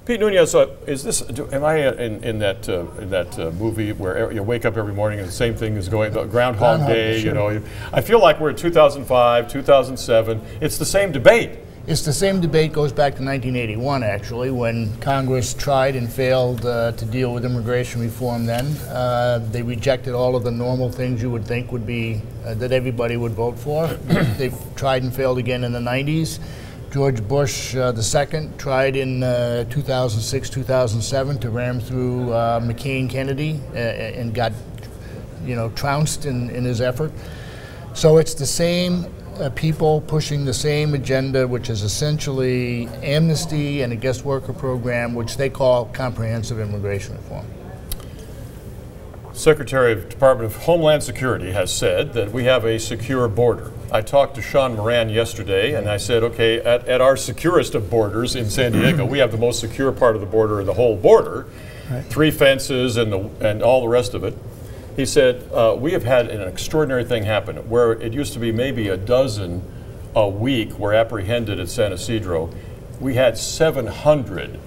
Pete Nunez, is this? Am I in that movie where you wake up every morning and the same thing is going? The Groundhog Day. Sure. You know, I feel like we're in 2005, 2007. It's the same debate. It's the same debate, goes back to 1981, actually, when Congress tried and failed to deal with immigration reform then. They rejected all of the normal things you would think would be, that everybody would vote for. They've tried and failed again in the 90s. George Bush II tried in 2006, 2007 to ram through McCain Kennedy and got, trounced in his effort. So it's the same people pushing the same agenda, which is essentially amnesty and a guest worker program, which they call comprehensive immigration reform. Secretary of Department of Homeland Security has said that we have a secure border. I talked to Sean Moran yesterday, and I said, okay, at our securest of borders in San Diego, we have the most secure part of the border, the whole border, right. 3 fences and all the rest of it. He said, we have had an extraordinary thing happen where it used to be maybe a dozen a week were apprehended at San Ysidro. We had 700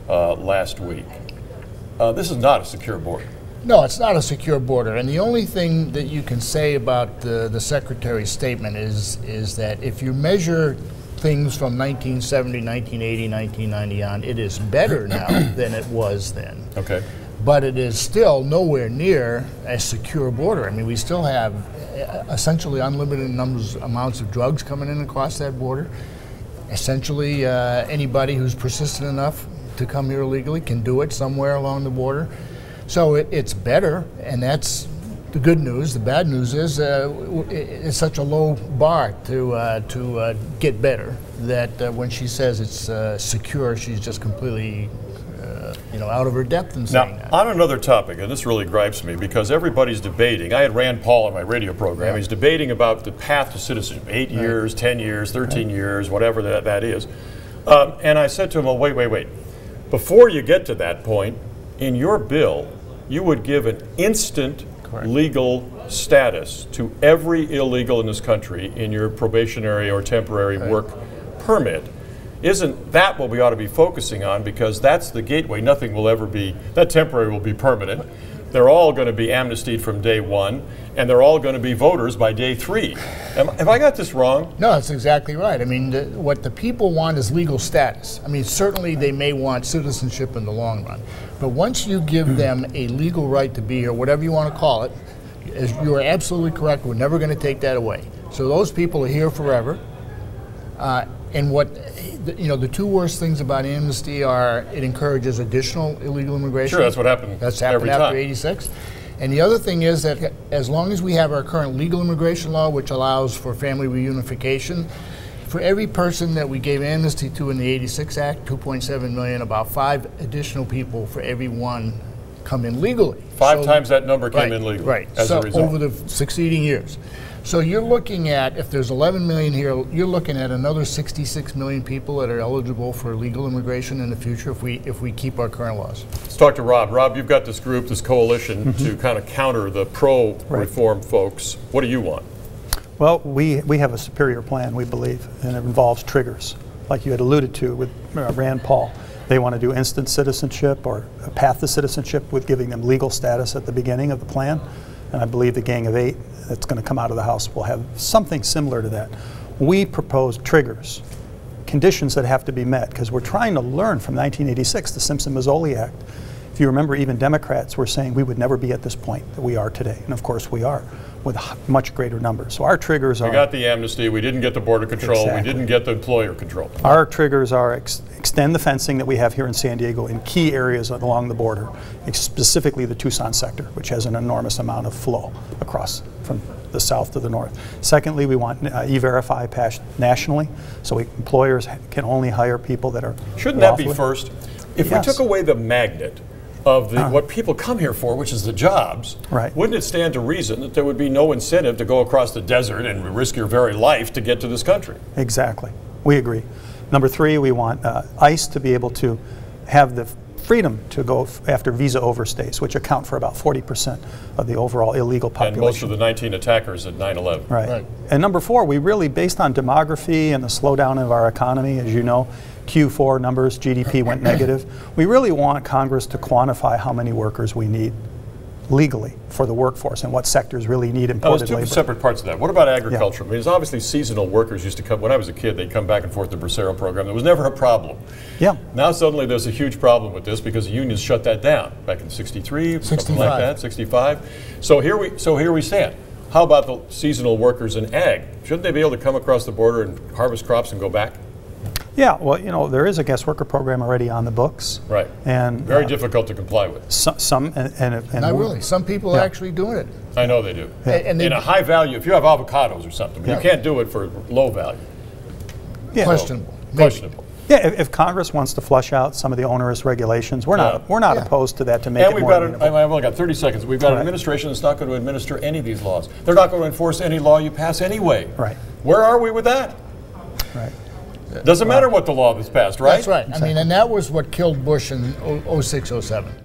last week. This is not a secure border. No, it's not a secure border. And the only thing that you can say about the Secretary's statement is that if you measure things from 1970, 1980, 1990 on, it is better now than it was then. Okay. But it is still nowhere near a secure border. I mean, we still have essentially unlimited amounts of drugs coming in across that border. Essentially, anybody who's persistent enough to come here illegally can do it somewhere along the border. So it's better, and that's the good news. The bad news is it's such a low bar to get better that when she says it's secure, she's just completely out of her depth in saying that. Now, on another topic, and this really gripes me because everybody's debating. I had Rand Paul on my radio program. Yeah. He's debating about the path to citizenship, 8 years, 10 years, 13 years, whatever that is. And I said to him, well, wait. Before you get to that point, in your bill, you would give an instant legal status to every illegal in this country in your probationary or temporary work permit. Isn't that what we ought to be focusing on? Because that's the gateway. Nothing will ever be, that temporary will be permanent. They're all going to be amnestied from day 1, and they're all going to be voters by day 3. Have I got this wrong? No, that's exactly right. I mean, what the people want is legal status. I mean, certainly they may want citizenship in the long run. But once you give them a legal right to be here, whatever you want to call it, you are absolutely correct. We're never going to take that away. So those people are here forever. And what, the 2 worst things about amnesty are it encourages additional illegal immigration. Sure, that's what happened. That's happened after '86. And the other thing is that as long as we have our current legal immigration law, which allows for family reunification, for every person that we gave amnesty to in the '86 Act, 2.7 million, about 5 additional people for every one come in legally. 5 times that number came in legally. Right. As a result. Over the succeeding years. So you're looking at, if there's 11 million here, you're looking at another 66 million people that are eligible for legal immigration in the future if we keep our current laws. Let's talk to Rob. Rob, you've got this group, this coalition to kind of counter the pro-reform folks. What do you want? Well, we have a superior plan, we believe, and it involves triggers, like you had alluded to with Rand Paul. They want to do instant citizenship or a path to citizenship with giving them legal status at the beginning of the plan. And I believe the Gang of 8 that's going to come out of the House will have something similar to that. We propose triggers, conditions that have to be met, because we're trying to learn from 1986, the Simpson-Mazzoli Act. If you remember, even Democrats were saying we would never be at this point that we are today. And of course we are, with much greater numbers. So our triggers are... We got the amnesty, we didn't get the border control, we didn't get the employer control. Our triggers are extend the fencing that we have here in San Diego in key areas along the border, specifically the Tucson sector, which has an enormous amount of flow across from the south to the north. Secondly, we want E-Verify passed nationally, so employers can only hire people that are Shouldn't that be first? If we took away the magnet of what people come here for, which is the jobs, wouldn't it stand to reason that there would be no incentive to go across the desert and risk your very life to get to this country? Exactly. We agree. Number 3, we want ICE to be able to have the freedom to go after visa overstays, which account for about 40% of the overall illegal population. And most of the 19 attackers at 9/11. Right. And number 4, we really, based on demography and the slowdown of our economy, as you know, Q4 numbers, GDP went negative. We really want Congress to quantify how many workers we need legally for the workforce and what sectors really need imported There's labor. two separate parts of that. What about agriculture? I mean, there's obviously seasonal workers used to come. When I was a kid, they'd come back and forth to the Bracero program. There was never a problem. Yeah. Now suddenly there's a huge problem with this because the unions shut that down back in 63, something like that, 65. So here we stand. How about the seasonal workers in ag? Shouldn't they be able to come across the border and harvest crops and go back? Yeah, well, you know, there is a guest worker program already on the books. Right. And very difficult to comply with. Not really. Some people are actually doing it. I know they do. Yeah. And in a high value, if you have avocados or something, you can't do it for low value. Yeah. Questionable. Questionable. Yeah, if Congress wants to flush out some of the onerous regulations, we're not opposed to that to make and it we've more got amenable. I've only got 30 seconds. We've got an administration that's not going to administer any of these laws. They're not going to enforce any law you pass anyway. Right. Where are we with that? Right. Doesn't matter what the law that's passed, right? That's right. I mean, and that was what killed Bush in 06, 07.